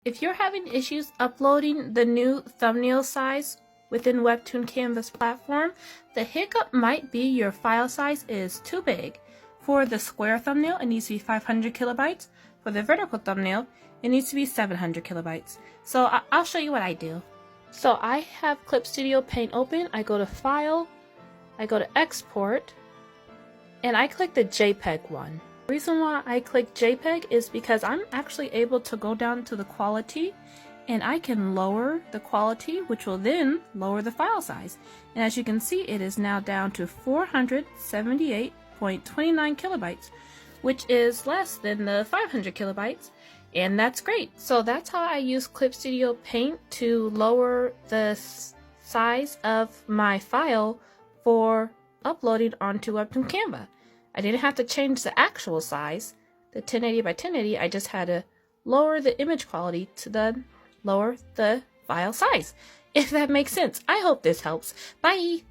If you're having issues uploading the new thumbnail size within Webtoon Canvas platform, the hiccup might be your file size is too big. For the square thumbnail, it needs to be 500 kilobytes. For the vertical thumbnail, it needs to be 700 kilobytes. So I'll show you what I do. So I have Clip Studio Paint open. I go to File, I go to Export, and I click the JPEG one. The reason why I click JPEG is because I'm actually able to go down to the quality and I can lower the quality, which will then lower the file size. And as you can see, it is now down to 478.29 kilobytes, which is less than the 500 kilobytes. And that's great. So that's how I use Clip Studio Paint to lower the size of my file for uploading onto Webtoon Canva. I didn't have to change the actual size, the 1080 by 1080, I just had to lower the image quality to then lower the file size. If that makes sense. I hope this helps. Bye!